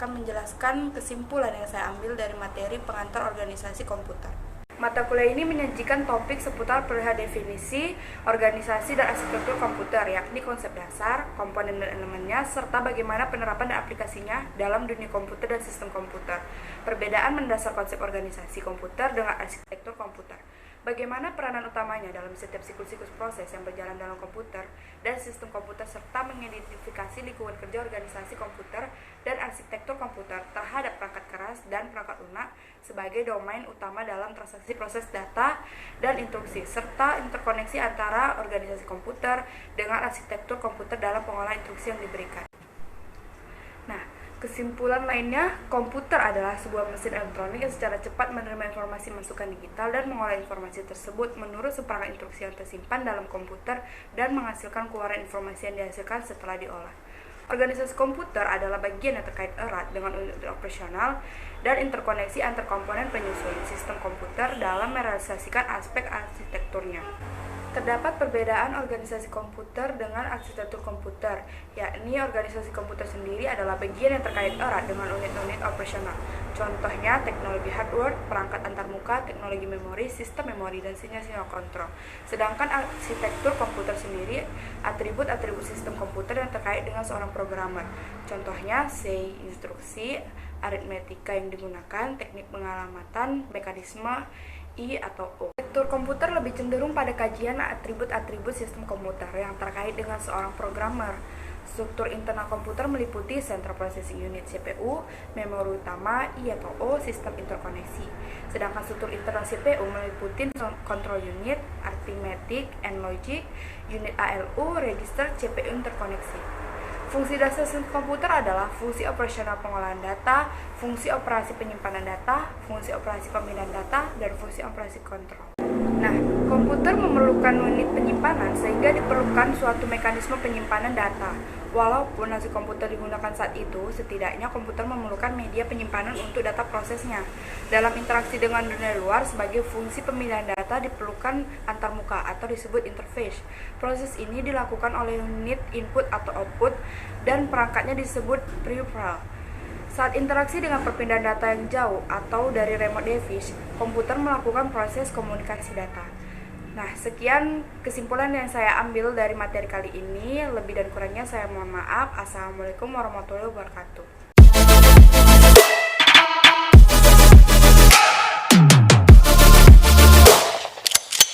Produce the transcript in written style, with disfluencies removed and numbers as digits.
akan menjelaskan kesimpulan yang saya ambil dari materi pengantar organisasi komputer. Mata kuliah ini menyajikan topik seputar perihal definisi, organisasi, dan arsitektur komputer, yakni konsep dasar, komponen dan elemennya, serta bagaimana penerapan dan aplikasinya dalam dunia komputer dan sistem komputer. Perbedaan mendasar konsep organisasi komputer dengan arsitektur komputer. Bagaimana peranan utamanya dalam setiap siklus-siklus proses yang berjalan dalam komputer dan sistem komputer, serta mengidentifikasi lingkungan kerja organisasi komputer dan arsitektur komputer terhadap perangkat keras dan perangkat lunak sebagai domain utama dalam transaksi proses data dan instruksi, serta interkoneksi antara organisasi komputer dengan arsitektur komputer dalam pengolahan instruksi yang diberikan. Nah, kesimpulan lainnya, komputer adalah sebuah mesin elektronik yang secara cepat menerima informasi masukan digital dan mengolah informasi tersebut menurut seperangkat instruksi yang tersimpan dalam komputer dan menghasilkan keluaran informasi yang dihasilkan setelah diolah. Organisasi komputer adalah bagian yang terkait erat dengan unit operasional dan interkoneksi antar komponen penyusun sistem komputer dalam merealisasikan aspek arsitekturnya. Terdapat perbedaan organisasi komputer dengan arsitektur komputer, yakni organisasi komputer sendiri adalah bagian yang terkait erat dengan unit-unit operasional. Contohnya teknologi hardware, perangkat antarmuka, teknologi memori, sistem memori, dan sinyal-sinyal kontrol. Sedangkan arsitektur komputer sendiri atribut-atribut sistem komputer yang terkait dengan seorang programmer. Contohnya say, instruksi, aritmetika yang digunakan, teknik pengalamatan, mekanisme, I atau O. Arsitektur komputer lebih cenderung pada kajian atribut-atribut sistem komputer yang terkait dengan seorang programmer. Struktur internal komputer meliputi Central Processing Unit CPU, memori utama, I atau O, sistem interkoneksi. Sedangkan struktur internal CPU meliputi Control Unit, Arithmetic and Logic, Unit ALU, Register, CPU interkoneksi. Fungsi dasar sistem komputer adalah fungsi operasional pengolahan data, fungsi operasi penyimpanan data, fungsi operasi pemindahan data, dan fungsi operasi kontrol. Nah, komputer memerlukan unit penyimpanan sehingga diperlukan suatu mekanisme penyimpanan data. Walaupun hasil komputer digunakan saat itu, setidaknya komputer memerlukan media penyimpanan untuk data prosesnya. Dalam interaksi dengan dunia luar, sebagai fungsi pemindahan data diperlukan antarmuka atau disebut interface. Proses ini dilakukan oleh unit input atau output dan perangkatnya disebut peripheral. Saat interaksi dengan perpindahan data yang jauh atau dari remote device, komputer melakukan proses komunikasi data. Nah, sekian kesimpulan yang saya ambil dari materi kali ini. Lebih dan kurangnya saya mohon maaf. Assalamualaikum warahmatullahi wabarakatuh.